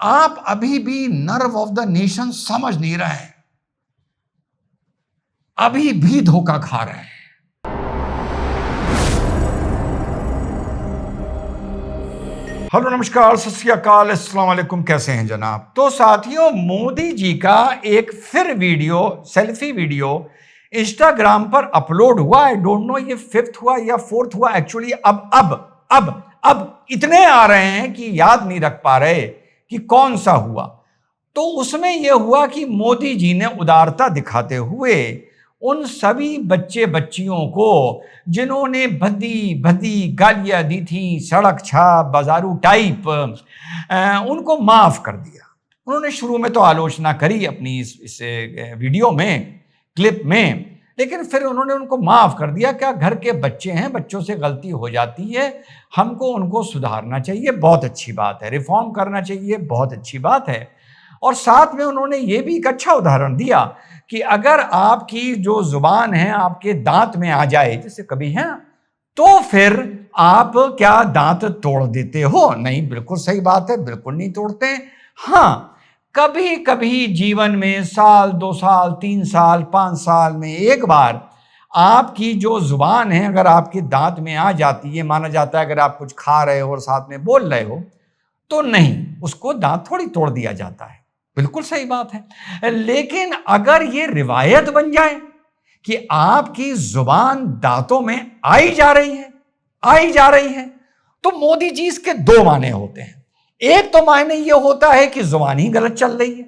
आप अभी भी नर्व ऑफ द नेशन समझ नहीं रहे हैं, अभी भी धोखा खा रहे हैं। हेलो, नमस्कार, सत श्री अकाल, अस्सलाम वालेकुम। कैसे हैं जनाब? तो साथियों, मोदी जी का एक फिर वीडियो, सेल्फी वीडियो इंस्टाग्राम पर अपलोड हुआ। आई डोंट नो ये 5th हुआ या 4th हुआ एक्चुअली। अब इतने आ रहे हैं कि याद नहीं रख पा रहे कि कौन सा हुआ। तो उसमें यह हुआ कि मोदी जी ने उदारता दिखाते हुए उन सभी बच्चे बच्चियों को जिन्होंने भद्दी भद्दी गालियां दी थी, सड़क छाप बाजारू टाइप, उनको माफ कर दिया। उन्होंने शुरू में तो आलोचना करी अपनी इस वीडियो में, क्लिप में, लेकिन फिर उन्होंने उनको माफ कर दिया। क्या घर के बच्चे हैं, बच्चों से गलती हो जाती है, हमको उनको सुधारना चाहिए, बहुत अच्छी बात है, रिफॉर्म करना चाहिए, बहुत अच्छी बात है। और साथ में उन्होंने ये भी एक अच्छा उदाहरण दिया कि अगर आपकी जो जुबान है आपके दांत में आ जाए, जैसे कभी है, तो फिर आप क्या दांत तोड़ देते हो? नहीं, बिल्कुल सही बात है, बिल्कुल नहीं तोड़ते। हाँ, कभी कभी जीवन में साल, 2 साल, 3 साल, 5 साल में एक बार आपकी जो जुबान है अगर आपके दांत में आ जाती है, माना जाता है अगर आप कुछ खा रहे हो और साथ में बोल रहे हो, तो नहीं, उसको दांत थोड़ी तोड़ दिया जाता है, बिल्कुल सही बात है। लेकिन अगर ये रिवायत बन जाए कि आपकी जुबान दांतों में आई जा रही है, तो मोदी जी इसके 2 मायने होते हैं। एक तो मायने ये होता है कि जुबान ही गलत चल रही है,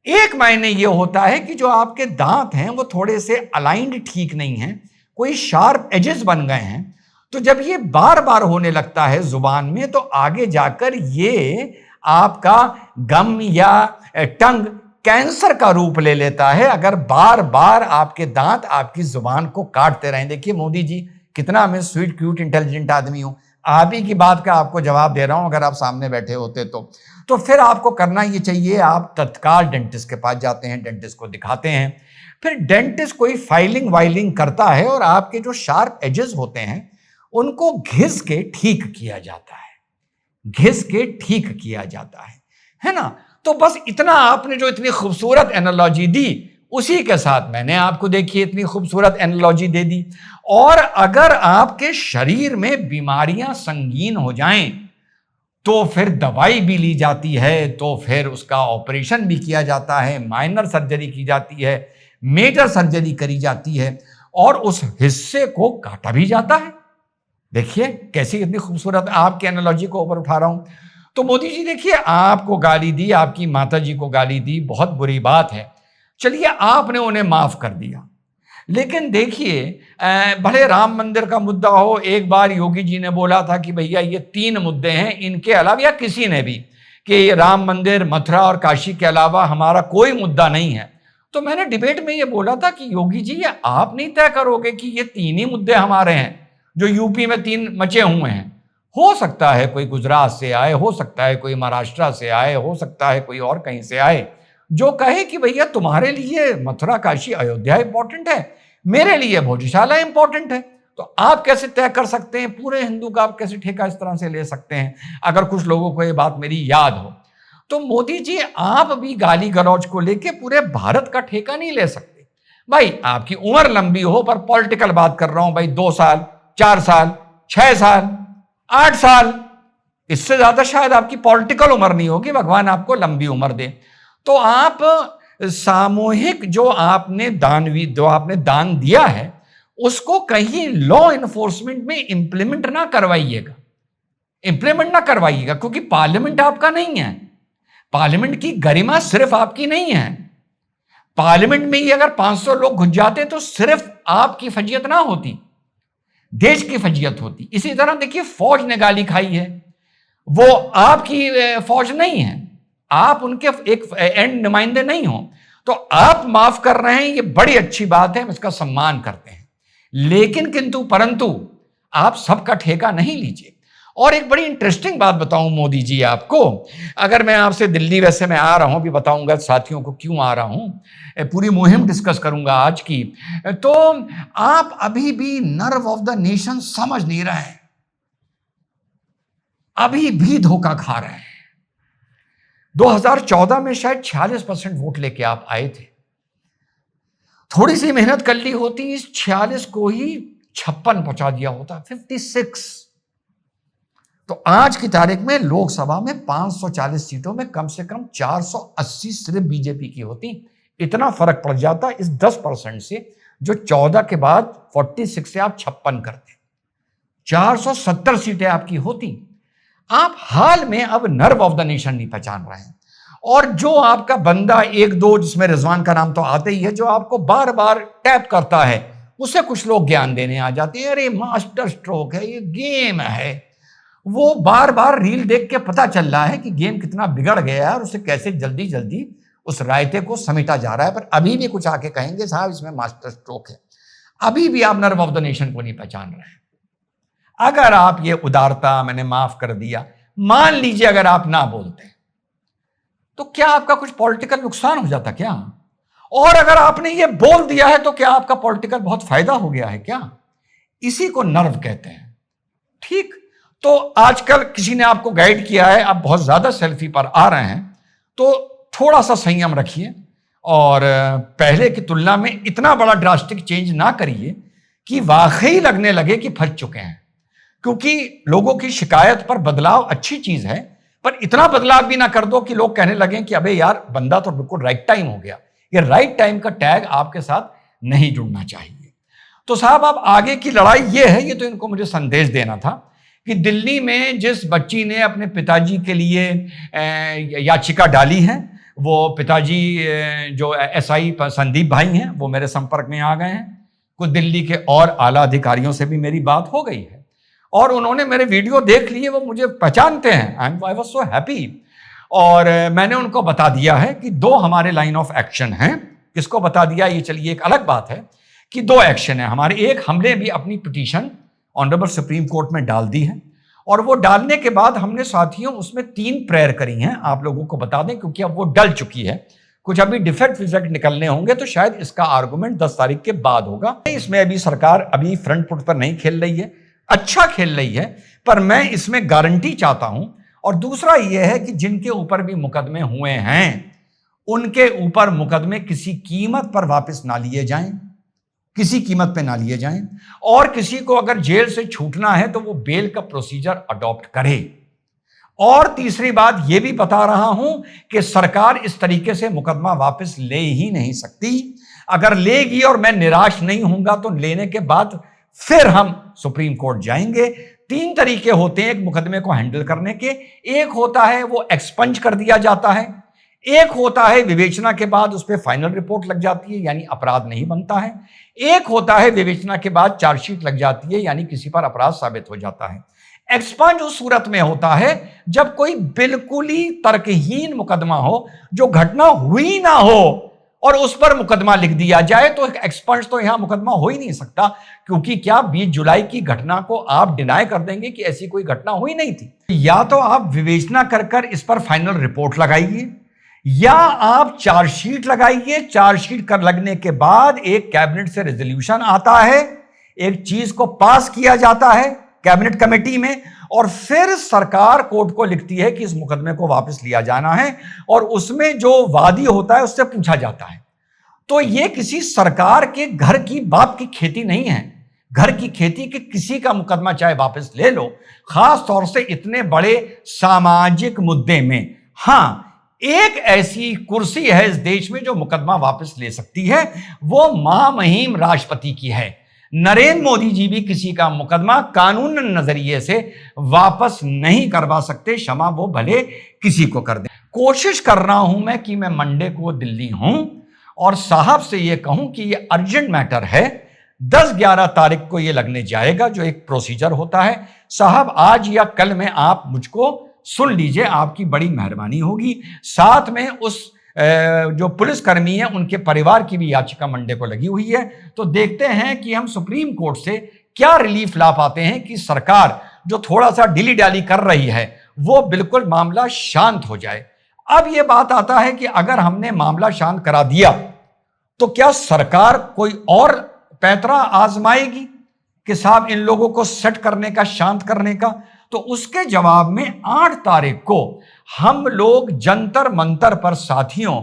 एक मायने ये होता है कि जो आपके दांत हैं वो थोड़े से अलाइंड ठीक नहीं हैं, कोई शार्प एजेस बन गए हैं। तो जब ये बार बार होने लगता है जुबान में, तो आगे जाकर ये आपका गम या टंग कैंसर का रूप ले लेता है अगर बार बार आपके दांत आपकी जुबान को काटते रहें। देखिए मोदी जी, कितना मैं स्वीट क्यूट इंटेलिजेंट आदमी हूं, आप ही की बात का आपको जवाब दे रहा हूं। अगर आप सामने बैठे होते तो फिर आपको करना ये चाहिए, आप तत्काल डेंटिस्ट के पास जाते हैं, डेंटिस्ट को दिखाते हैं। फिर डेंटिस्ट कोई फाइलिंग वाइलिंग करता है और आपके जो शार्प एजेस होते हैं उनको घिस के ठीक किया जाता है ना। तो बस इतना, आपने जो इतनी खूबसूरत एनालॉजी दी, उसी के साथ मैंने आपको देखिए इतनी खूबसूरत एनालॉजी दे दी। और अगर आपके शरीर में बीमारियां संगीन हो जाएं तो फिर दवाई भी ली जाती है, तो फिर उसका ऑपरेशन भी किया जाता है, माइनर सर्जरी की जाती है, मेजर सर्जरी करी जाती है, और उस हिस्से को काटा भी जाता है। देखिए कैसी इतनी खूबसूरत, आपके एनालॉजी को ऊपर उठा रहा हूं। तो मोदी जी देखिए, आपको गाली दी, आपकी माता जी को गाली दी, बहुत बुरी बात है। चलिए, आपने उन्हें माफ कर दिया, लेकिन देखिए भले राम मंदिर का मुद्दा हो, एक बार योगी जी ने बोला था कि भैया ये 3 मुद्दे हैं, इनके अलावा, या किसी ने भी, कि ये राम मंदिर, मथुरा और काशी के अलावा हमारा कोई मुद्दा नहीं है। तो मैंने डिबेट में ये बोला था कि योगी जी, ये आप नहीं तय करोगे कि ये 3 ही मुद्दे हमारे हैं जो यूपी में 3 मचे हुए हैं। हो सकता है कोई गुजरात से आए, हो सकता है कोई महाराष्ट्र से आए, हो सकता है कोई और कहीं से आए, जो कहे कि भैया तुम्हारे लिए मथुरा काशी अयोध्या इंपॉर्टेंट है, मेरे लिए भोजशाला इंपॉर्टेंट है। तो आप कैसे तय कर सकते हैं? पूरे हिंदू का आप कैसे ठेका इस तरह से ले सकते हैं? अगर कुछ लोगों को ये बात मेरी याद हो तो मोदी जी, आप भी गाली गलौज को लेके पूरे भारत का ठेका नहीं ले सकते। भाई आपकी उम्र लंबी हो, पर पॉलिटिकल बात कर रहा हूं भाई, 2 साल, 4 साल, 6 साल, 8 साल, इससे ज्यादा शायद आपकी पॉलिटिकल उम्र नहीं होगी, भगवान आपको लंबी उम्र दे। तो आप सामूहिक जो आपने दान दिया है, उसको कहीं लॉ इन्फोर्समेंट में इंप्लीमेंट ना करवाइएगा, क्योंकि पार्लियामेंट आपका नहीं है। पार्लियामेंट की गरिमा सिर्फ आपकी नहीं है। पार्लियामेंट में ही अगर 500 लोग घुस जाते तो सिर्फ आपकी फजीयत ना होती, देश की फजीयत होती। इसी तरह देखिए, फौज ने गाली खाई है, वो आपकी फौज नहीं है, आप उनके एक एंड नुमाइंदे नहीं हो, तो आप माफ कर रहे हैं, ये बड़ी अच्छी बात है, हम इसका सम्मान करते हैं। लेकिन किंतु परंतु आप सबका ठेका नहीं लीजिए। और एक बड़ी इंटरेस्टिंग बात बताऊं मोदी जी आपको, अगर मैं आपसे दिल्ली, वैसे मैं आ रहा हूं, अभी बताऊंगा साथियों को क्यों आ रहा हूं, पूरी मुहिम डिस्कस करूंगा आज की। तो आप अभी भी नर्व ऑफ द नेशन समझ नहीं रहे हैं, अभी भी धोखा खा रहे हैं। 2014 में शायद 46% वोट लेके आप आए थे। थोड़ी सी मेहनत कर ली होती, इस 46 को ही 56 पहुंचा दिया होता, 56। तो आज की तारीख में लोकसभा में 540 सीटों में कम से कम 480 सिर्फ बीजेपी की होती। इतना फर्क पड़ जाता इस 10% से, जो 14 के बाद 46 से आप 56 करते, 470 सीटें आपकी होती। आप हाल में अब नर्व ऑफ द नेशन नहीं पहचान रहे हैं। और जो आपका बंदा एक दो, जिसमें रिजवान का नाम तो आता ही है, जो आपको बार बार टैप करता है, उसे कुछ लोग ज्ञान देने आ जाते हैं, अरे मास्टर स्ट्रोक है, ये गेम है। वो बार बार रील देख के पता चल रहा है कि गेम कितना बिगड़ गया है और उसे कैसे जल्दी जल्दी उस रायते को समेटा जा रहा है। पर अभी भी कुछ आके कहेंगे साहब इसमें मास्टर स्ट्रोक है। अभी भी आप नर्व ऑफ द नेशन को नहीं पहचान रहे हैं। अगर आप ये उदारता, मैंने माफ कर दिया, मान लीजिए अगर आप ना बोलते तो क्या आपका कुछ पॉलिटिकल नुकसान हो जाता क्या? और अगर आपने ये बोल दिया है तो क्या आपका पॉलिटिकल बहुत फायदा हो गया है क्या? इसी को नर्व कहते हैं। ठीक, तो आजकल किसी ने आपको गाइड किया है, आप बहुत ज्यादा सेल्फी पर आ रहे हैं, तो थोड़ा सा संयम रखिए और पहले की तुलना में इतना बड़ा ड्रास्टिक चेंज ना करिए कि वाकई लगने लगे कि फंस चुके हैं। क्योंकि लोगों की शिकायत पर बदलाव अच्छी चीज है, पर इतना बदलाव भी ना कर दो कि लोग कहने लगे कि अबे यार बंदा तो बिल्कुल राइट टाइम हो गया। ये राइट टाइम का टैग आपके साथ नहीं जुड़ना चाहिए। तो साहब अब आगे की लड़ाई ये है, ये तो इनको मुझे संदेश देना था कि दिल्ली में जिस बच्ची ने अपने पिताजी के लिए याचिका डाली है, वो पिताजी जो एसआई संदीप भाई हैं, वो मेरे संपर्क में आ गए हैं। कुछ दिल्ली के और आला अधिकारियों से भी मेरी बात हो गई है और उन्होंने मेरे वीडियो देख लिए, वो मुझे पहचानते हैं। I was so happy. और मैंने उनको बता दिया है कि दो हमारे लाइन ऑफ एक्शन हैं। किसको बता दिया ये चलिए एक अलग बात है कि दो एक्शन है हमारे। एक, हमने भी अपनी पिटीशन ऑनरेबल सुप्रीम कोर्ट में डाल दी है और वो डालने के बाद हमने साथियों उसमें 3 प्रेयर करी हैं। आप लोगों को बता दें क्योंकि अब वो डल चुकी है, कुछ अभी डिफेक्ट विफेक्ट निकलने होंगे, तो शायद इसका आर्गुमेंट 10 तारीख के बाद होगा। इसमें अभी सरकार अभी फ्रंट फुट पर नहीं खेल रही है, अच्छा खेल रही है, पर मैं इसमें गारंटी चाहता हूं। और दूसरा यह है कि जिनके ऊपर भी मुकदमे हुए हैं उनके ऊपर मुकदमे किसी कीमत पर वापस ना लिए जाएं, किसी कीमत पे ना लिए जाएं। और किसी को अगर जेल से छूटना है तो वो बेल का प्रोसीजर अडॉप्ट करे। और तीसरी बात यह भी बता रहा हूं कि सरकार इस तरीके से मुकदमा वापस ले ही नहीं सकती। अगर लेगी और मैं निराश नहीं होऊंगा तो लेने के बाद फिर हम सुप्रीम कोर्ट जाएंगे। 3 तरीके होते हैं एक मुकदमे को हैंडल करने के। एक होता है वो एक्सपंज कर दिया जाता है, एक होता है विवेचना के बाद उस पर फाइनल रिपोर्ट लग जाती है यानी अपराध नहीं बनता है, एक होता है विवेचना के बाद चार्जशीट लग जाती है यानी किसी पर अपराध साबित हो जाता है। एक्सपंज उस सूरत में होता है जब कोई बिल्कुल ही तर्कहीन मुकदमा हो, जो घटना हुई ना हो और उस पर मुकदमा लिख दिया जाए, तो एक्सपंज तो यहां मुकदमा हो ही नहीं सकता। क्योंकि क्या 20 जुलाई की घटना को आप डिनाई कर देंगे कि ऐसी कोई घटना हुई नहीं थी? या तो आप विवेचना कर इस पर फाइनल रिपोर्ट लगाइए या आप चार्जशीट लगाइए। चार्जशीट कर लगने के बाद एक कैबिनेट से रेजोल्यूशन आता है, एक चीज को पास किया जाता है कैबिनेट कमेटी में और फिर सरकार कोर्ट को लिखती है कि इस मुकदमे को वापस लिया जाना है और उसमें जो वादी होता है उससे पूछा जाता है। तो ये किसी सरकार के घर की बाप की खेती नहीं है। घर की खेती के किसी का मुकदमा चाहे वापस ले लो, खास तौर से इतने बड़े सामाजिक मुद्दे में। हां, एक ऐसी कुर्सी है इस देश में जो मुकदमा वापस ले सकती है, वो महामहिम राष्ट्रपति की है। नरेंद्र मोदी जी भी किसी का मुकदमा कानून नजरिए से वापस नहीं करवा सकते, क्षमा वो भले किसी को कर दें। कोशिश कर रहा हूं मैं कि मैं मंडे को दिल्ली हूं और साहब से ये कहूं कि ये अर्जेंट मैटर है। 10-11 तारीख को ये लगने जाएगा जो एक प्रोसीजर होता है। साहब आज या कल में आप मुझको सुन लीजिए, आपकी बड़ी मेहरबानी होगी। साथ में उस जो पुलिसकर्मी है उनके परिवार की भी याचिका मंडे को लगी हुई है। तो देखते हैं कि हम सुप्रीम कोर्ट से क्या रिलीफ ला पाते हैं कि सरकार जो थोड़ा सा डिली डाली कर रही है वो बिल्कुल मामला शांत हो जाए। अब यह बात आता है कि अगर हमने मामला शांत करा दिया तो क्या सरकार कोई और पैंतरा आजमाएगी कि साहब इन लोगों को सेट करने का, शांत करने का? तो उसके जवाब में 8 तारीख को हम लोग जंतर मंतर पर साथियों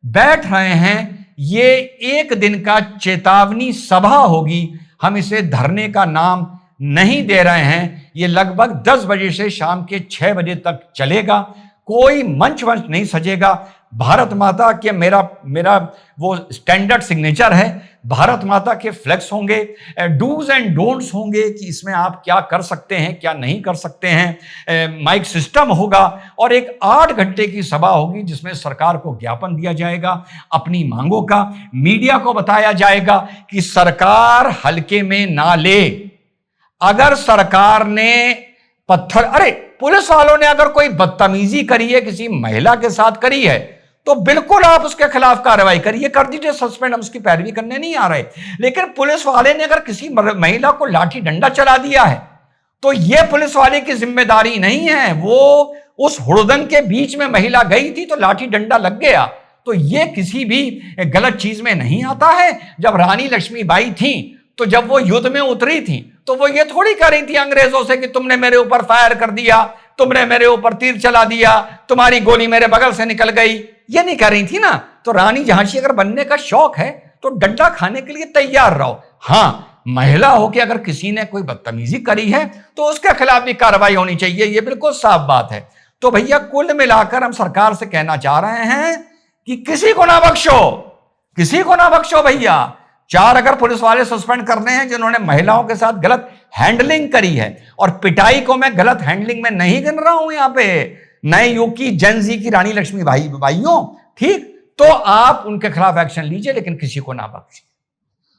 बैठ रहे हैं। ये एक दिन का चेतावनी सभा होगी, हम इसे धरने का नाम नहीं दे रहे हैं। ये लगभग 10 बजे से शाम के 6 बजे तक चलेगा। कोई मंच वंच नहीं सजेगा। भारत माता के मेरा वो स्टैंडर्ड सिग्नेचर है, भारत माता के फ्लैक्स होंगे, डूज एंड डोंट्स होंगे कि इसमें आप क्या कर सकते हैं क्या नहीं कर सकते हैं, माइक सिस्टम होगा और एक 8 घंटे की सभा होगी जिसमें सरकार को ज्ञापन दिया जाएगा अपनी मांगों का। मीडिया को बताया जाएगा कि सरकार हल्के में ना ले। अगर सरकार ने पुलिस वालों ने अगर कोई बदतमीजी करी है, किसी महिला के साथ करी है, तो बिल्कुल आप उसके खिलाफ कार्रवाई करिए, कर दीजिए सस्पेंड, हम उसकी पैरवी करने नहीं आ रहे। लेकिन पुलिस वाले ने अगर किसी महिला को लाठी डंडा चला दिया है तो यह पुलिस वाले की जिम्मेदारी नहीं है। वो उस हुड़दंग के बीच में महिला गई थी तो लाठी डंडा लग गया, तो यह किसी भी गलत चीज में नहीं आता है। जब रानी लक्ष्मीबाई थी तो जब वो युद्ध में उतरी थी तो वो ये थोड़ी कह रही थी अंग्रेजों से कि तुमने मेरे ऊपर फायर कर दिया, तुमने मेरे ऊपर तीर चला दिया, तुम्हारी गोली मेरे बगल से निकल गई, ये नहीं कह रही थी ना। तो रानी झांसी अगर बनने का शौक है तो डंडा खाने के लिए तैयार रहो। हाँ, महिला हो कि अगर किसी ने कोई बदतमीजी करी है तो उसके खिलाफ भी कार्रवाई होनी चाहिए, ये बिल्कुल साफ बात है। तो भैया कुल मिलाकर हम सरकार से कहना चाह रहे हैं कि किसी को ना बख्शो, किसी को ना बख्शो भैया। 4 अगर पुलिस वाले सस्पेंड करने हैं जिन्होंने महिलाओं के साथ गलत हैंडलिंग करी है, और पिटाई को मैं गलत हैंडलिंग में नहीं गिन रहा हूं यहां पे, नए युग की जेनजी की रानी लक्ष्मीबाई भाइयों, ठीक, तो आप उनके खिलाफ एक्शन लीजिए लेकिन किसी को ना बख्शिए।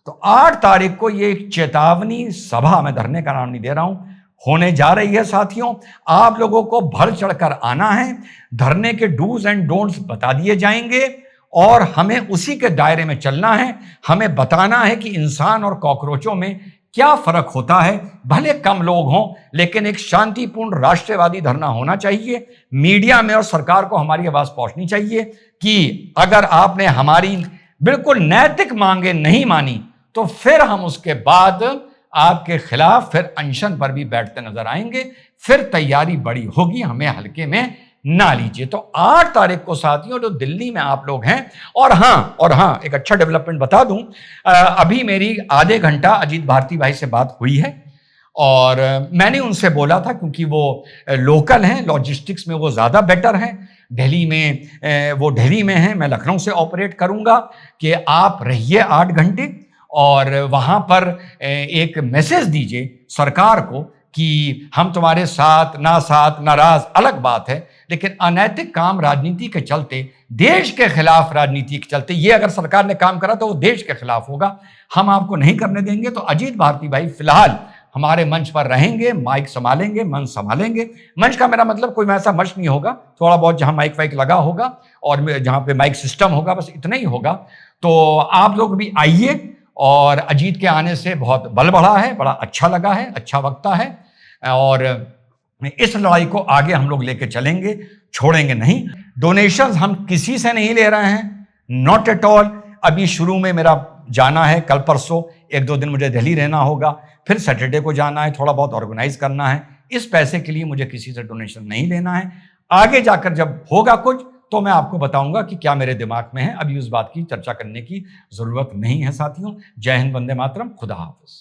तो 8 तारीख को ये चेतावनी सभा, मैं धरने का नाम नहीं दे रहा हूं, होने जा रही है साथियों। आप लोगों को बढ़ चढ़कर आना है, धरने के डूज एंड डोंट्स बता दिए जाएंगे और हमें उसी के दायरे में चलना है। हमें बताना है कि इंसान और कॉकरोचों में क्या फर्क होता है। भले कम लोग हों लेकिन एक शांतिपूर्ण राष्ट्रवादी धरना होना चाहिए। मीडिया में और सरकार को हमारी आवाज पहुंचनी चाहिए कि अगर आपने हमारी बिल्कुल नैतिक मांगे नहीं मानी तो फिर हम उसके बाद आपके खिलाफ फिर अनशन पर भी बैठते नजर आएंगे। फिर तैयारी बड़ी होगी, हमें हल्के में ना लीजिए। तो 8 तारीख को साथियों जो दिल्ली में आप लोग हैं, और हाँ एक अच्छा डेवलपमेंट बता दूं, अभी मेरी आधे घंटा अजीत भारती भाई से बात हुई है और मैंने उनसे बोला था, क्योंकि वो लोकल हैं, लॉजिस्टिक्स में वो ज़्यादा बेटर हैं, दिल्ली में वो दिल्ली में हैं, मैं लखनऊ से ऑपरेट करूंगा, कि आप रहिए 8 घंटे और वहाँ पर एक मैसेज दीजिए सरकार को कि हम तुम्हारे साथ नाराज अलग बात है, लेकिन अनैतिक काम राजनीति के चलते, देश के खिलाफ राजनीति के चलते, ये अगर सरकार ने काम करा तो वो देश के खिलाफ होगा, हम आपको नहीं करने देंगे। तो अजीत भारती भाई फिलहाल हमारे मंच पर रहेंगे, माइक संभालेंगे, मंच संभालेंगे। मंच का मेरा मतलब कोई वैसा मंच नहीं होगा, थोड़ा बहुत जहां माइक वाइक लगा होगा और जहां पे माइक सिस्टम होगा, बस इतना ही होगा। तो आप लोग भी आइए, और अजीत के आने से बहुत बल बढ़ा है, बड़ा अच्छा लगा है, अच्छा वक्ता है, और इस लड़ाई को आगे हम लोग लेके चलेंगे, छोड़ेंगे नहीं। डोनेशंस हम किसी से नहीं ले रहे हैं, नॉट एट ऑल। अभी शुरू में मेरा जाना है, कल परसों 1-2 दिन मुझे दिल्ली रहना होगा, फिर सैटरडे को जाना है, थोड़ा बहुत ऑर्गेनाइज करना है। इस पैसे के लिए मुझे किसी से डोनेशन नहीं लेना है। आगे जाकर जब होगा कुछ तो मैं आपको बताऊंगा कि क्या मेरे दिमाग में है। अभी उस बात की चर्चा करने की जरूरत नहीं है साथियों। जय हिंद, वंदे मातरम, खुदा हाफिज।